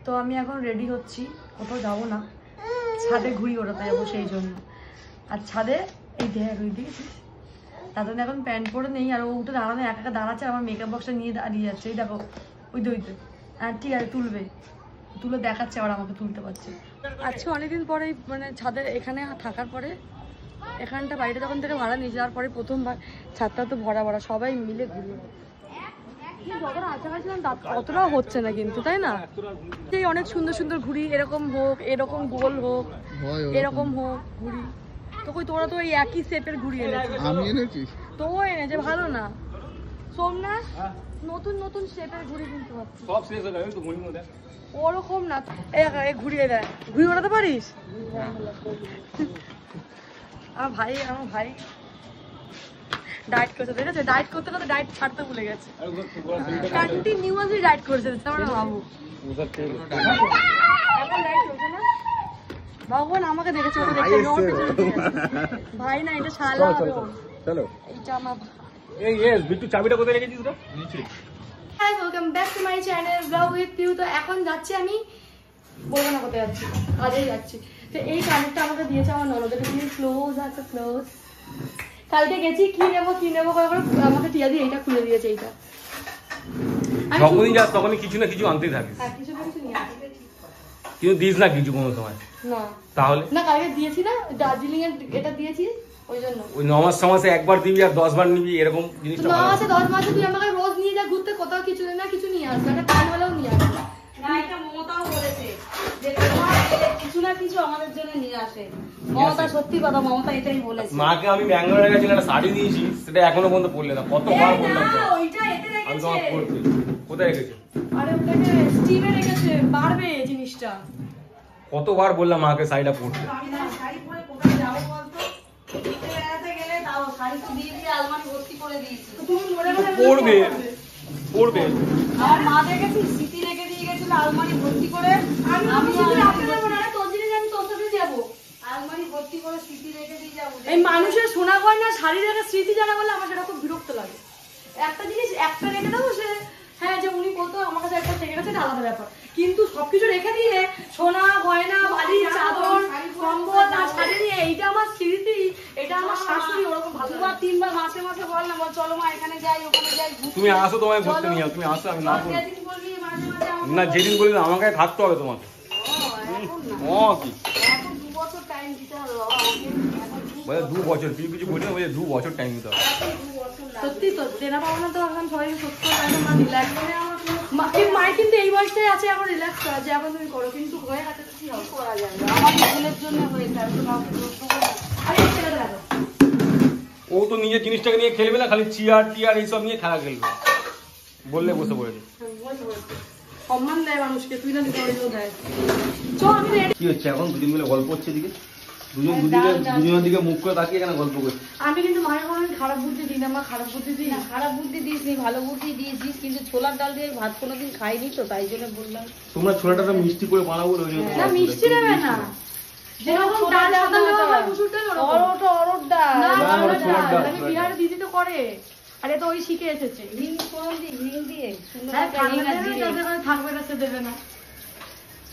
তো আমি এখন রেডি হচ্ছি, কোথাও যাবো না, ছাদে ঘুড়ি ওড়াতে যাবো সেই জন্য। আর ছাদে এই দেখ ওই দেখেছিস, তার জন্য এখন প্যান্ট পরে নেই, আর ও উঠে দাঁড়ানো একা একা দাঁড়াচ্ছে, আমার মেকআপ বক্সটা নিয়ে দাঁড়িয়ে যাচ্ছে। এই দেখো ওই দইতে, হ্যাঁ ঠিক আছে তুলবে, তুলে দেখাচ্ছে আবার আমাকে তুলতে পারছে। আজকে অনেকদিন পরে মানে ছাদে এখানে থাকার পরে, এখানটা বাড়িটা যখন থেকে ভাড়া নিয়ে যাওয়ার পরে প্রথমবার ছাদটা তো ভরা ভরা, সবাই মিলে ঘুরি। যতটা আশেপাশে অতটাও হচ্ছে না কিন্তু, তাই না? এই অনেক সুন্দর সুন্দর ঘুড়ি, এরকম হোক, এরকম গোল হোক, এরকম হোক ঘুড়ি। তো কই তোরা তো এই একই শেপের ঘুড়ি এনেছিস। আমি এনেছি তো এনেছে, ভালো না সোমনাথ? নতুন নতুন শেপের ঘুড়ি কিনতে পারছিস, সব শেষ হয়ে গেল তো ঘুড়ির মধ্যে ওরকম না। এই ঘুড়ি দেয়, ঘুড়ি ওড়াতে পারিস? আমার ভাই ডায়েট করছে, দেখেছে? ডায়েট করতে করতে ডায়েট ছাড়তে ভুলে গেছে, কন্টিনিউয়াসলি ডায়েট করছে। আমরা ভাবো এখন ডায়েট করছে না, ভগবান আমাকে দেখেছে, ওকে দেখে ভাই না, এটা শালা হবে। চলো এইটা আমার এই বিট্টু, চাবিটা কোথায় রেখেছিস রে? নিচে। Hi, welcome back to my channel blog with Piu. তো এখন যাচ্ছি আমি, বলবো না কোথায় যাচ্ছি, কাজেই যাচ্ছি। তো এই কানেরটা আমাকে দিয়েছে আমার ননদের, ক্লোজ আছে ক্লোজ। কালকে গেছি কি নেবো করে আমাকে টিয়া দিয়ে এইটা খুলে দিয়েছে। এইটা যখনই যাস তখনই কিছু না কিছু আনতেই থাকিস। হ্যাঁ, কিছু না কিছু নিয়ে আসি, কিন্তু দিস না কিছু কোনো সময় না। তাহলে না, কালকে দিয়েছি না, দার্জিলিং এর এটা দিয়েছি, ওই জন্য। ওই 9 মাসে একবার দিবি আর 10 বার নিবি, এরকম জিনিসটা 9 মাসে 10 মাসে তুই আমাকে রোজ নিয়ে যা ঘুরতে, কোথাও কিছু না কিছু নিয়ে আসবে, একটা কানওয়ালাও নিয়ে আসবে না। এটা মমতাও বলেছে যে কিছু না কিছু আমাদের জন্য নিয়ে আসে। মমতা সত্যি কথা, মমতা এটাই বলেছে। মাকে আমি ব্যাঙ্গালোরে গেছি, একটা শাড়ি দিয়েছি, সেটা এখনো পর্যন্ত পরলে না। কতবার বললাম তো, ওইটা এতে রেখেছে, আমি তোমাকে পরতে। কোথায় রেখেছে? আরে ওটাকে স্টিমে রেখেছে, বাড়বে এই জিনিসটা। কতবার বললাম মাকে শাড়িটা পরতে। আমি না শাড়ি পরে কোথায় যাব বলতো? ঘুরতে বেড়াতে গেলে তাও শাড়ি তো দিয়ে আলমারি ভর্তি করে দিয়েছি। তুমি মনে পরবে আমার মা দেখেছি স্মৃতি রেখে দিয়ে গেছিল আলমারি ভর্তি করে। আমি রাখতে যাবো না, তোর জিনিস আমি তোর সাথে যাবো, আলমারি ভর্তি করে স্মৃতি রেখে দিয়ে যাবো। এই মানুষের শোনা গয়না শাড়ি রেখে স্মৃতি জানা বলে আমার সেটা খুব বিরক্ত লাগে। একটা জিনিস একটা রেখে দেবো, সে হ্যাঁ যে উনি কত আমার কাছে একটা থেকে গেছে, আলাদা ব্যাপার। কিন্তু সবকিছু রেখে দিয়ে সোনা গয়না বাড়ি চাদর কম্বল আর শাড়ি নিয়ে, এইটা আমার স্মৃতি, এটা আমার শাশুড়ি ওরকম ভালো। 2-3 বার মাসে মাসে বল না, বল চলো মা এখানে যাই ওখানে যাই। তুমি আসো, তোমায় ঘুরতে নিয়ে তুমি আসো, আমি না বলি না। যেদিন বলি আমাকে থাকতে হবে তোমাকে। ও কি এখন 2 বছর টাইম দিতে হবে বাবা আমাকে, 2 বছর কিছু বলি না, 2 বছর টাইম দিতে হবে। সত্যি তো দেনা পাওনা তো এখন সবাই সত্যি রিল্যাক্স করে। মায়ের কিন্তু এই বয়সটাই আছে এখন রিল্যাক্স করা, যে এখন তুমি করো, কিন্তু হয়ে গেছে তো কি হবে, করা যাবে। আমার ভুলের জন্য হয়েছে, আমি তো কাউকে দোষ দেবো না। আরে ছেড়ে দাও, ও তো নিজের জিনিসটাকে নিয়ে খেলবে না, খালি চেয়ার টিয়ার এইসব নিয়ে খেলা খেলবে, বললে বসে পড়েছে। সম্মান দেয় মানুষকে, তুই না দিতে দেয়। চো আমি রেডি। কি হচ্ছে এখন? দুদিন মিলে গল্প হচ্ছে, দিকে দুজনের দিকে মুখ করে তাকিয়ে কেন গল্প করছে? আমি কিন্তু মায়ের কোনো খারাপ বুদ্ধি দিই না, মা খারাপ বুদ্ধি দিই না। খারাপ বুদ্ধি দিস নি, ভালো বুদ্ধি দিয়েছিস, কিন্তু ছোলার ডাল দিয়ে ভাত কোনোদিন খাইনি তো, তাই জন্য বললাম। তোমরা ছোলাটা মিষ্টি করে বানাবো, ওই জন্য না মিষ্টি নেবে না, যেরকম ডাল সাদা হয় মুসুর ডাল অরড় ডাল, না আমি বিহারে দিদি তো করে, আরে তো ওই শিখে এসেছে। হিং ফোড়ন দিয়ে, হিং দিয়ে হ্যাঁ থাকবে না, সে দেবে না।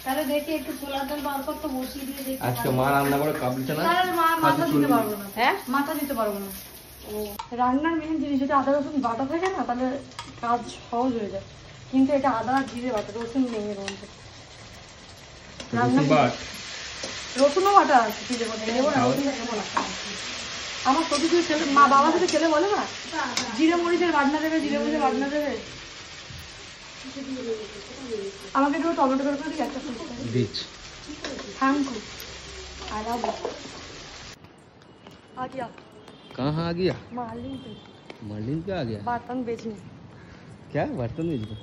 তাহলে দেখি একটু ছোলার ডাল বার কর তো, বসিয়ে দিয়ে দেখি। আজকে মা রান্না করে কাবলিটা না, মাথা দিতে পারবো না। হ্যাঁ মাথা দিতে পারবো না। ও রান্নার মেন জিনিস, যদি আদা রসুন বাটা থাকে না তাহলে কাজ সহজ হয়ে যায়, কিন্তু এটা আদা আর জিরে বাটা, রসুন নেই এর মধ্যে। রসুনও বাটা আছে, জিরে বাটা দেবো না, রসুনটা দেবো না। আমার প্রতিদিন ছেলে মা বাবা সাথে ছেলে বলে না জিরে মরিচের বাটনা দেবে, জিরে মরিচের বাটনা দেবে। আমাকে একটু টমেটো করে দিই, একটা দিচ্ছি। Thank you, I love you. आ गया। कहाँ आ गया? मार्लिन पे आ गया? बर्तन बेचने। क्या बर्तन बेचবে?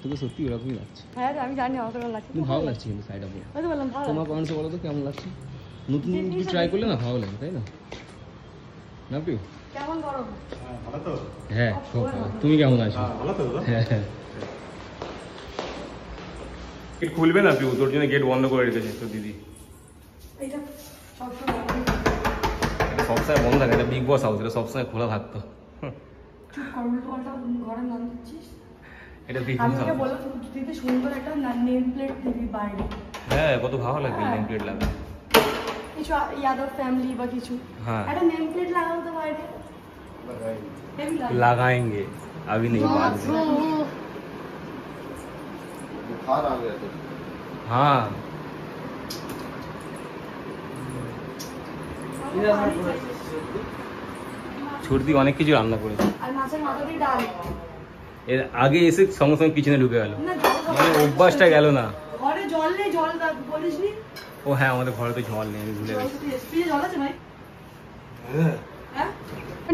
তোকে সত্যি ওরকমই লাগছে। হ্যাঁ আমি জানি আমার কেমন লাগছে, কিন্তু ভালো লাগছে, কিন্তু সাইডটা পুরো। ওই তো বললাম ভালো। তোমার কমেন্টসে বলো তো কেমন লাগছে, নতুন কিছু ট্রাই করলে না ভালো লাগে, তাই না? না পিউ কেমন গরম? ভালো তো? হ্যাঁ খুব ভালো। তুমি কেমন আছো? ভালো তো? হ্যাঁ গেট খুলবে না পিউ, তোর জন্য গেট বন্ধ করে রেখেছে তোর দিদি। এটা সবসময় বন্ধ থাকে, এটা বিগ বস হাউস, এটা সবসময় খোলা থাকতো। চুপ কর, উল্টো পাল্টা ঘরে নাম দিচ্ছিস। এটা আমি ওকে বললাম দিদি সুন্দর একটা নেম প্লেট দিবি বাইরে। হ্যাঁ কত ভালো লাগবে নেম প্লেট লাগা কিছু ইয়াদার ফ্যামিলি বা কিছু হ্যাঁ একটা নেম প্লেট লাগাও তো বাইরে। लगाएंगे अभी नहीं बाद में बुखार आ गया तो हाँ ছুটি অনেক কিছু রান্না করেছে আর মাছের মাথা দিয়ে ডাল। এর আগে এসে সঙ্গে সঙ্গে কিচেনে ঢুকে গেল, না জল খাবো মানে অভ্যাসটা গেল না। ঘরে জল নেই, জল বলিসনি? ও হ্যাঁ আমাদের ঘরে তো জল নেই, আমি ভুলে গেছি। ফ্রিজে জল আছে ভাই? হ্যাঁ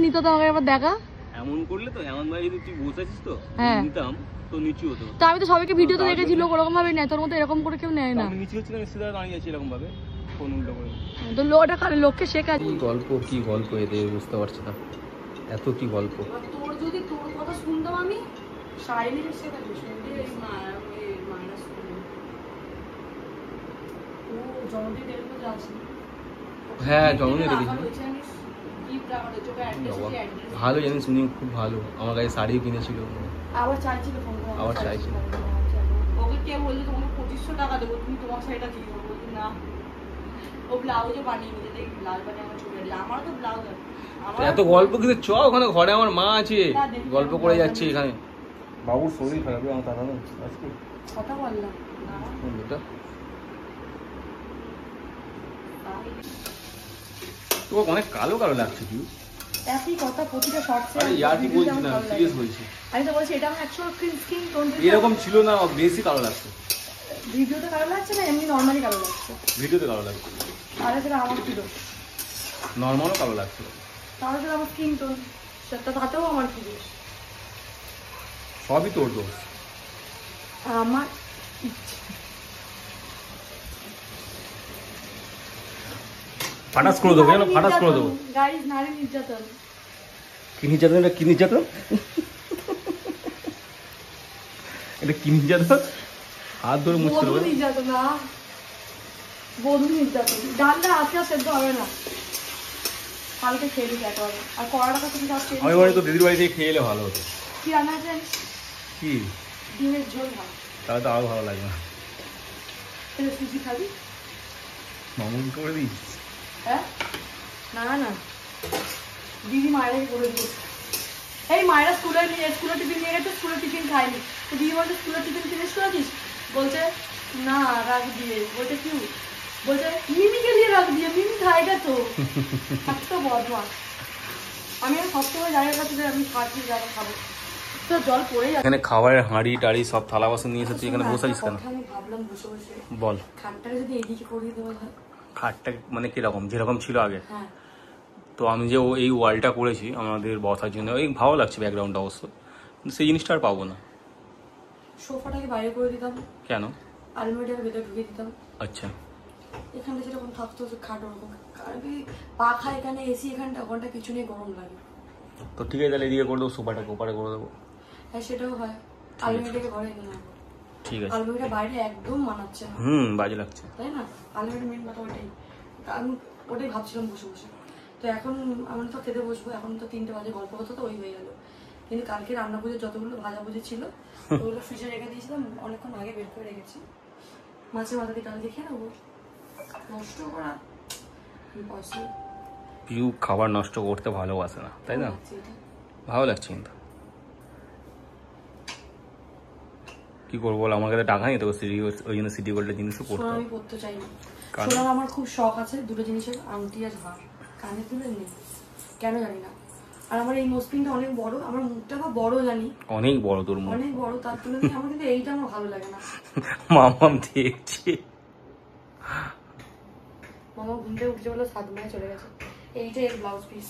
নিতো তো আমাকে এবার দেখা। এমন করলে তো এমন ভাবে যদি তুই বসে আছিস তো হ্যাঁ। নিতাম তো নিচু হতো। তো আমি তো সবাইকে ভিডিওতে দেখেছি লোক ওরকম ভাবে নেয়, তোর মতো এরকম করে কেউ নেয় না। আমি নিচু হচ্ছিলাম, সিধা দাঁড়িয়ে আছি এরকম ভাবে ফোন উল্টো করে। তো ওটা কারে লোককে শেখা। কি গল্প এদের বুঝতে পারছি না, এত কি গল্প। তোর যদি তোর কথা শুনতাম আমি শাইনির শেখাবি ও জন্মদিন দেখতে যাচ্ছি। হ্যাঁ জন্মদিন দেখেছি, ভালো জানিস উনি খুব ভালো, আমার কাছে শাড়িও কিনেছিল, আবার চাইছিল ফোন করে, আবার চাইছিল। ওকে কে বলছে তোমাকে 2500 টাকা দেবো, তুমি তোমার শাড়িটা কি করবো? বলছি না, ও ব্লাউজও বানিয়ে নিতে, দেখি ব্লাউজ বানিয়ে আমার ছবি দিলে, আমারও তো ব্লাউজ আছে। এত গল্প কিন্তু চ ওখানে ঘরে আমার মা আছে, গল্প করে যাচ্ছে এখানে। বাবুর শরীর খারাপ, আমার দাদা না আজকে কথা বললাম বন্ধুটা তোমাকে অনেক কালো কালো লাগছে কি একই কথা প্রতিটা শর্টসে। আরে ইয়ার কি বলছি না, সিরিয়াস বলছি। আমি তো বলছি এটা আমার অ্যাকচুয়াল স্কিন টোন এরকম ছিল না, বেশি কালো লাগছে। ভিডিওতে কালো লাগছে না এমনি নরমালি কালো লাগছে? ভিডিওতে কালো লাগছে, তাহলে সেটা আমার কি দোষ? নর্মালও কালো লাগছে। তাহলে সেটা আমার স্কিন টোন, সেটা তাতেও আমার কি দোষ? সবই তোর দোষ। আমার ইচ্ছে। ফাটাস করে দেবো, জানো ফাটাস করে দেবো। গাইস নারী নির্যাতন। কি নির্যাতন? এটা কি নির্যাতন? এটা কি নির্যাতন? হাত ধরে মুছতে বধূ হবে। নির্যাতন না, বধূ নির্যাতন। ডালটা আজকে আর সেদ্ধ হবে না, কালকে খেয়ে দিতে হবে। আর কড়াটা কথা তুমি আজকে আমি বলি তো দিদির বাড়ি থেকে খেয়ে এলে ভালো হতো। কি রান্না আছে জানিস? কি? ডিমের ঝোল ভাত। তাহলে তো আরো ভালো লাগবে না। তাহলে সুজি খাবি? মামুন করে দিস। হ্যাঁ না না দিদি মায়েরাই করে দিয়েছে। এই মায়েরা স্কুলে টিফিন নিয়ে গেছে, স্কুলের টিফিন খায়নি। তো দিদি বলছে স্কুলের টিফিন ফিনিশ করেছিস? বলছে না রাখ দিয়ে। বলছে কি? বলছে মিমিকে দিয়ে রাখ দিয়ে, মিমি খায়টা তো। এত বদমাস। আমি সবসময় জায়গার কাছে যে আমি খাচ্ছি যারা খাবো তো জল পড়ে যাচ্ছে। এখানে খাবারের হাঁড়ি টাড়ি সব থালা বাসন নিয়ে এসে তুই এখানে বসে আছিস কেন? আমি ভাবলাম বসে বসে বল। খাটটাকে যদি এদিকে করিয়ে দেওয়া হয়। খাটটা মানে কিরকম, যেরকম ছিল আগে? হ্যাঁ তো আমি যে এই ওয়ালটা করেছি আমাদের বসার জন্য, এই ভালো লাগছে ব্যাকগ্রাউন্ডটা অবশ্য, কিন্তু সেই জিনিসটা আর পাবো না। সোফাটাকে বাইরে করে দিতাম, কেন? আলমারিটাকে ভেতরে ঢুকিয়ে দিতাম। আচ্ছা এখানটা যেরকম থাকতো খাট ওরকম, কারণ কি পাখা এখানে, এসি এখানটা, ওখানটা কিছু নেই, গরম লাগে। তো ঠিক আছে তাহলে এদিকে করে দেবো, সোফাটাকে ওপারে করে দেবো। হ্যাঁ সেটাও হয়। আলমারিটাকে ঘরে এনে নেবো। ঠিক আছে। আলমারিটা বাইরে একদম মানাচ্ছে না, বাজে লাগছে তাই না? আলমারিটা মেন কথা ওইটাই, আমি ওটাই ভাবছিলাম বসে বসে। তো এখন আমি তো খেতে বসবো, এখন তো 3টে বাজে, গল্প কথা তো ওই হয়ে গেল। কিন্তু কালকে রান্না পুজোর যতগুলো ভাজাভুজি ছিল ওগুলো ফ্রিজে রেখে দিয়েছিলাম, অনেকক্ষণ আগে বের করে রেখেছি। মাছের মাথা দিয়ে ডাল দিয়ে খেয়ে নেবো, নষ্ট করা পয়সা। পিউ খাবার নষ্ট করতে ভালোবাসে না, তাই না? ভালো লাগছে কিন্তু। কি করবো বল, আমার কাছে টাকা নেই তো, ওই জন্য সিটি গোল্ডের জিনিসও করতে আমি হবে। করতে চাই না। কারণ? সোনার আমার খুব শখ আছে, দুটো জিনিসের, আংটি আর হার। কানে তুলে নেই কেন জানি না। আর আমার এই মসপিনটা অনেক বড়, আমার মুখটা বা বড় জানি, অনেক বড় তোর মুখ। অনেক বড়, তার তুলনায় আমার কিন্তু এইটা আমার ভালো লাগে না। মামাম দেখছি। মামা ঘুম থেকে উঠে বলে 7 মাসে চলে গেছে। এইটা এর ব্লাউজ পিস।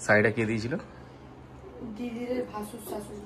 শাড়িটা কে দিয়েছিল? দিদির ভাসুর শাশুড়ি।